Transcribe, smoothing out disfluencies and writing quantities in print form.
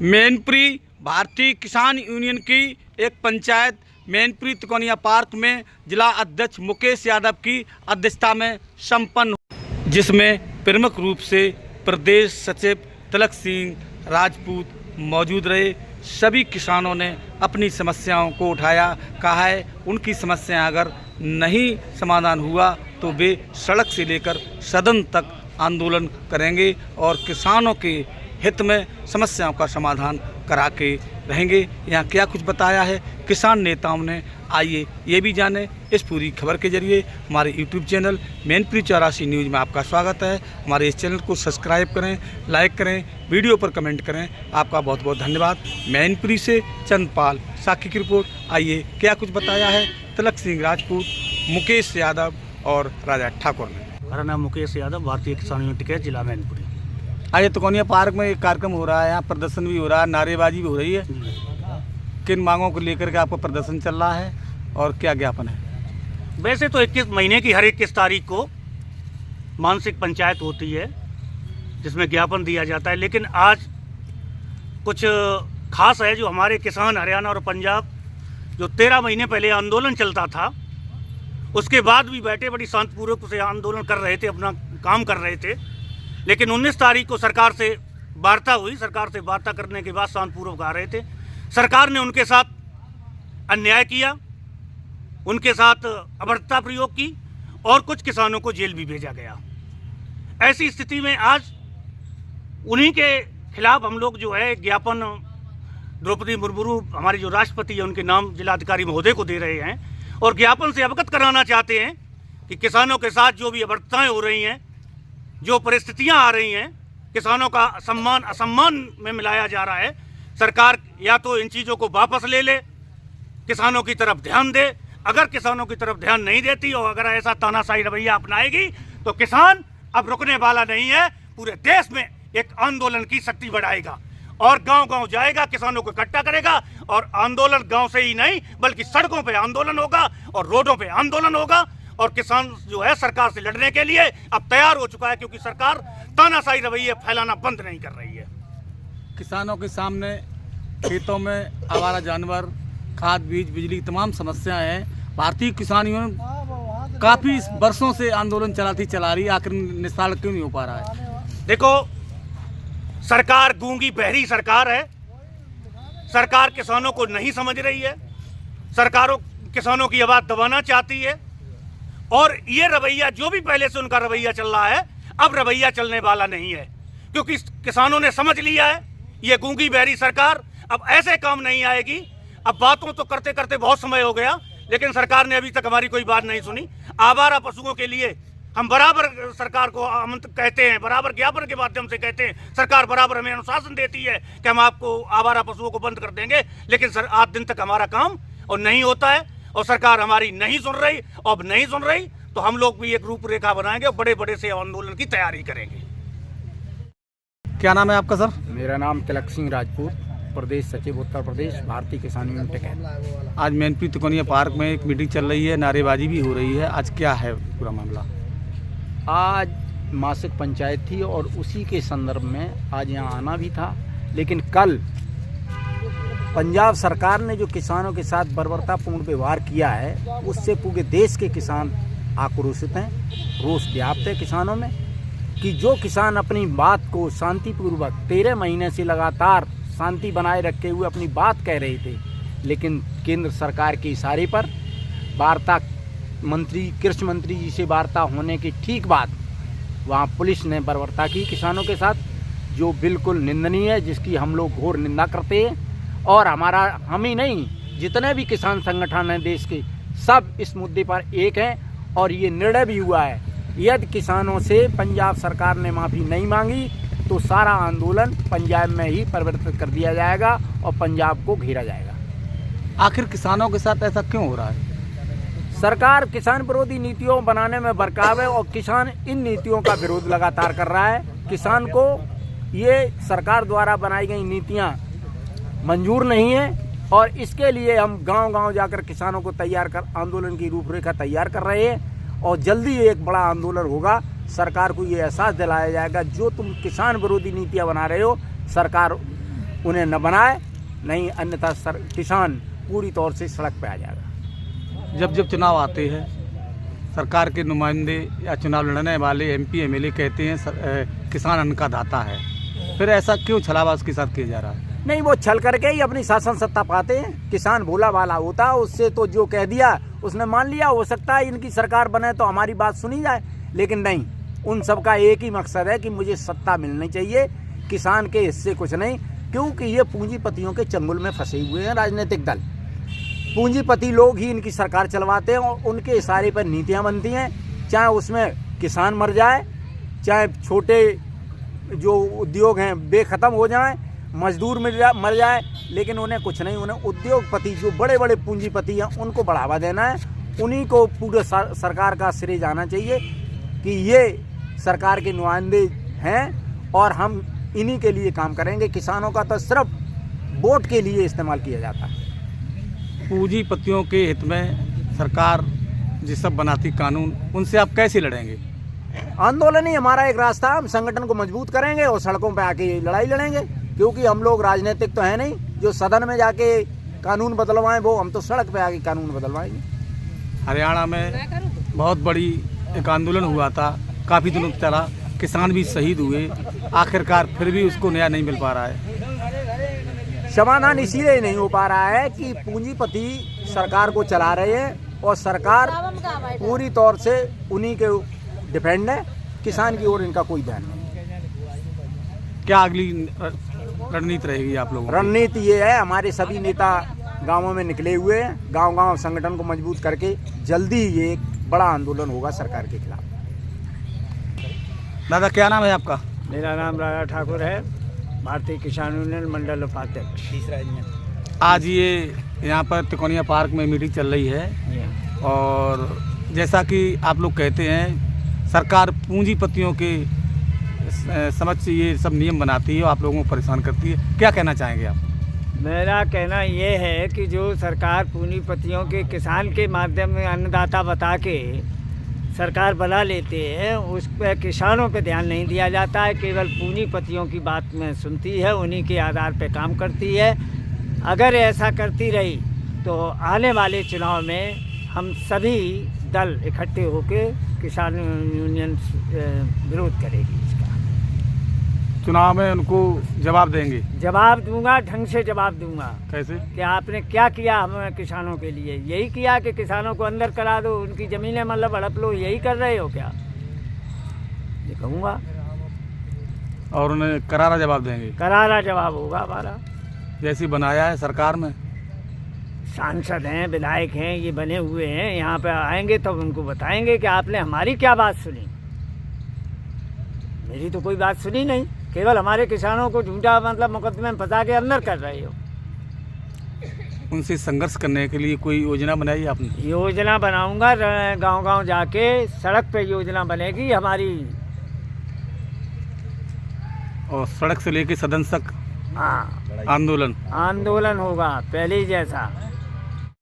मैनपुरी भारतीय किसान यूनियन की एक पंचायत मैनपुरी तिकोनिया पार्क में जिला अध्यक्ष मुकेश यादव की अध्यक्षता में संपन्न हुई, जिसमें प्रमुख रूप से प्रदेश सचिव तिलक सिंह राजपूत मौजूद रहे। सभी किसानों ने अपनी समस्याओं को उठाया, कहा है उनकी समस्याएं अगर नहीं समाधान हुआ तो वे सड़क से लेकर सदन तक आंदोलन करेंगे और किसानों के हित में समस्याओं का समाधान करा के रहेंगे। यहाँ क्या कुछ बताया है किसान नेताओं ने, आइए ये भी जाने इस पूरी खबर के जरिए। हमारे YouTube चैनल मैनपुरी 84 न्यूज़ में आपका स्वागत है। हमारे इस चैनल को सब्सक्राइब करें, लाइक करें, वीडियो पर कमेंट करें। आपका बहुत बहुत धन्यवाद। मैनपुरी से चंद्रपाल साकी की रिपोर्ट। आइए क्या कुछ बताया है तिलक सिंह राजपूत, मुकेश यादव और राजा ठाकुर ने। मेरा नाम मुकेश यादव, भारतीय किसान यूनियन टिकैत, जिला मैनपुरी। आज तिकोनिया पार्क में एक कार्यक्रम हो रहा है, यहाँ प्रदर्शन भी हो रहा है, नारेबाजी भी हो रही है। किन मांगों को लेकर के आपका प्रदर्शन चल रहा है और क्या ज्ञापन है? वैसे तो 21 महीने की हर 21 तारीख को मानसिक पंचायत होती है जिसमें ज्ञापन दिया जाता है, लेकिन आज कुछ खास है। जो हमारे किसान हरियाणा और पंजाब जो 13 महीने पहले आंदोलन चलता था, उसके बाद भी बैठे बड़ी शांतिपूर्वक से आंदोलन कर रहे थे, अपना काम कर रहे थे। लेकिन 19 तारीख को सरकार से वार्ता हुई। सरकार से वार्ता करने के बाद शांतिपूर्वक आ रहे थे। सरकार ने उनके साथ अन्याय किया, उनके साथ अभद्रता प्रयोग की और कुछ किसानों को जेल भी भेजा गया। ऐसी स्थिति में आज उन्हीं के खिलाफ हम लोग जो है ज्ञापन द्रौपदी मुर्मू, हमारी जो राष्ट्रपति है, उनके नाम जिलाधिकारी महोदय को दे रहे हैं और ज्ञापन से अवगत कराना चाहते हैं कि किसानों के साथ जो भी अभद्रताएं हो रही हैं, जो परिस्थितियां आ रही हैं, किसानों का सम्मान असम्मान में मिलाया जा रहा है। सरकार या तो इन चीज़ों को वापस ले ले, किसानों की तरफ ध्यान दे। अगर किसानों की तरफ ध्यान नहीं देती और अगर ऐसा तानाशाही रवैया अपनाएगी तो किसान अब रुकने वाला नहीं है। पूरे देश में एक आंदोलन की शक्ति बढ़ाएगा और गांव-गांव जाएगा, किसानों को इकट्ठा करेगा और आंदोलन गांव से ही नहीं बल्कि सड़कों पे आंदोलन होगा और रोडों पे आंदोलन होगा। और किसान जो है सरकार से लड़ने के लिए अब तैयार हो चुका है, क्योंकि सरकार तानाशाही रवैये फैलाना बंद नहीं कर रही है। किसानों के सामने खेतों में आवारा जानवर, खाद बीज, बिजली तमाम समस्याएं हैं। भारतीय किसान यूनियन काफ़ी वर्षों से आंदोलन चला रही है, आखिर निस्तारण क्यों नहीं हो पा रहा है? देखो, सरकार गूंगी बहरी सरकार है। सरकार किसानों को नहीं समझ रही है। सरकारों किसानों की आवाज़ दबाना चाहती है और ये रवैया जो भी पहले से उनका रवैया चल रहा है, अब रवैया चलने वाला नहीं है, क्योंकि किसानों ने समझ लिया है ये गूंगी बहरी सरकार अब ऐसे काम नहीं आएगी। अब बातों तो करते करते बहुत समय हो गया, लेकिन सरकार ने अभी तक हमारी कोई बात नहीं सुनी। आवारा पशुओं के लिए हम बराबर सरकार को कहते हैं, बराबर ज्ञापन के माध्यम से कहते हैं, सरकार बराबर हमें अनुशासन देती है कि हम आपको आवारा पशुओं को बंद कर देंगे, लेकिन आज दिन तक हमारा काम और नहीं होता है और सरकार हमारी नहीं सुन रही। अब नहीं सुन रही तो हम लोग भी एक रूपरेखा बनाएंगे और बड़े बड़े से आंदोलन की तैयारी करेंगे। क्या नाम है आपका सर? मेरा नाम तिलक सिंह राजपूत, प्रदेश सचिव उत्तर प्रदेश, भारतीय किसान यूनियन टिकैत। आज मैनपुरी तिकोनिया पार्क में एक मीटिंग चल रही है, नारेबाजी भी हो रही है। आज क्या है पूरा मामला? आज मासिक पंचायत थी और उसी के संदर्भ में आज यहाँ आना भी था, लेकिन कल पंजाब सरकार ने जो किसानों के साथ बर्बरतापूर्ण व्यवहार किया है, उससे पूरे देश के किसान आक्रोशित हैं। रोष व्याप्त है किसानों में कि जो किसान अपनी बात को शांतिपूर्वक 13 महीने से लगातार शांति बनाए रखे हुए अपनी बात कह रहे थे, लेकिन केंद्र सरकार के इशारे पर वार्ता मंत्री, कृषि मंत्री जी से वार्ता होने के ठीक बाद वहाँ पुलिस ने बर्बरता की किसानों के साथ, जो बिल्कुल निंदनीय है, जिसकी हम लोग घोर निंदा करते हैं। और हम ही नहीं, जितने भी किसान संगठन हैं देश के, सब इस मुद्दे पर एक हैं और ये निर्णय भी हुआ है, यदि किसानों से पंजाब सरकार ने माफ़ी नहीं मांगी तो सारा आंदोलन पंजाब में ही परिवर्तित कर दिया जाएगा और पंजाब को घेरा जाएगा। आखिर किसानों के साथ ऐसा क्यों हो रहा है? सरकार किसान विरोधी नीतियों बनाने में बरकाव है और किसान इन नीतियों का विरोध लगातार कर रहा है। किसान को ये सरकार द्वारा बनाई गई नीतियाँ मंजूर नहीं है और इसके लिए हम गांव-गांव जाकर किसानों को तैयार कर आंदोलन की रूपरेखा तैयार कर रहे हैं और जल्दी एक बड़ा आंदोलन होगा। सरकार को ये एहसास दिलाया जाएगा जो तुम किसान विरोधी नीतियां बना रहे हो, सरकार उन्हें न बनाए, नहीं अन्यथा किसान पूरी तौर से सड़क पे आ जाएगा। जब जब चुनाव आते हैं सरकार के नुमाइंदे या चुनाव लड़ने वाले MP MLA कहते हैं किसान अन्न का दाता है, फिर ऐसा क्यों छलावा के साथ किया जा रहा है? नहीं, वो छल करके ही अपनी शासन सत्ता पाते हैं। किसान भोला भाला होता है, उससे तो जो कह दिया उसने मान लिया। हो सकता है इनकी सरकार बने तो हमारी बात सुनी जाए, लेकिन नहीं, उन सबका एक ही मकसद है कि मुझे सत्ता मिलनी चाहिए, किसान के हिस्से कुछ नहीं। क्योंकि ये पूंजीपतियों के चंगुल में फंसे हुए हैं राजनीतिक दल। पूंजीपति लोग ही इनकी सरकार चलवाते हैं और उनके इशारे पर नीतियां बनती हैं, चाहे उसमें किसान मर जाए, चाहे छोटे जो उद्योग हैं वे ख़त्म हो जाएं, मजदूर मर जाए, लेकिन उन्हें कुछ नहीं। उन्हें उद्योगपति जो बड़े बड़े पूंजीपति हैं उनको बढ़ावा देना है। उन्हीं को पूरे सरकार का श्रेय जाना चाहिए कि ये सरकार के नुमाइंदे हैं और हम इन्हीं के लिए काम करेंगे। किसानों का तो सिर्फ वोट के लिए इस्तेमाल किया जाता है। पूंजीपतियों के हित में सरकार जिस सब बनाती कानून, उनसे आप कैसे लड़ेंगे? आंदोलन ही हमारा एक रास्ता है। हम संगठन को मजबूत करेंगे और सड़कों पे आके लड़ाई लड़ेंगे, क्योंकि हम लोग राजनीतिक तो है नहीं जो सदन में जाके कानून बदलवाएं, वो हम तो सड़क पे आके कानून बदलवाएंगे। हरियाणा में बहुत बड़ी एक आंदोलन हुआ था, काफ़ी दिनों तक चला, किसान भी शहीद हुए, आखिरकार फिर भी उसको न्याय नहीं मिल पा रहा है। समाधान इसीलिए नहीं हो पा रहा है कि पूंजीपति सरकार को चला रहे हैं और सरकार पूरी तौर से उन्हीं के डिपेंड है। किसान की ओर इनका कोई ध्यान नहीं। क्या अगली रणनीति रहेगी आप लोगों की? रणनीति ये है, हमारे सभी नेता गांवों में निकले हुए हैं, गांव-गांव संगठन को मजबूत करके जल्दी ही एक बड़ा आंदोलन होगा सरकार के खिलाफ। दादा क्या नाम है आपका? मेरा नाम राजा ठाकुर है, भारतीय किसान यूनियन मंडल उपाध्यक्ष। आज ये यहाँ पर तिकोनिया पार्क में मीटिंग चल रही है और जैसा कि आप लोग कहते हैं सरकार पूंजीपतियों के समझ से ये सब नियम बनाती है और आप लोगों को परेशान करती है, क्या कहना चाहेंगे आप? मेरा कहना ये है कि जो सरकार पूंजीपतियों के किसान के माध्यम में अन्नदाता बता के सरकार बना लेते हैं, उस पर किसानों पे ध्यान नहीं दिया जाता है, केवल पूंजीपतियों की बात में सुनती है, उन्हीं के आधार पे काम करती है। अगर ऐसा करती रही तो आने वाले चुनाव में हम सभी दल इकट्ठे होकर किसान यूनियन विरोध करेगी इसका। चुनाव में उनको जवाब देंगे? जवाब दूंगा, ढंग से जवाब दूंगा। कैसे? कि आपने क्या किया हमें किसानों के लिए? यही किया कि किसानों को अंदर करा दो, उनकी ज़मीनें मतलब हड़प लो, यही कर रहे हो क्या? ये कहूँगा और उन्हें करारा जवाब देंगे? करारा जवाब होगा हमारा। जैसी बनाया है सरकार में सांसद हैं, विधायक हैं, ये बने हुए हैं, यहाँ पे आएंगे तब उनको बताएंगे कि आपने हमारी क्या बात सुनी। मेरी तो कोई बात सुनी नहीं, केवल हमारे किसानों को झूठा मतलब मुकदमे में फंसा के अंदर कर रहे हो। उनसे संघर्ष करने के लिए कोई योजना बनाई आपने? योजना बनाऊंगा, गांव-गांव जाके सड़क पे योजना बनेगी हमारी। और सड़क से लेके सदन तक हाँ, आंदोलन आंदोलन होगा पहले ही जैसा।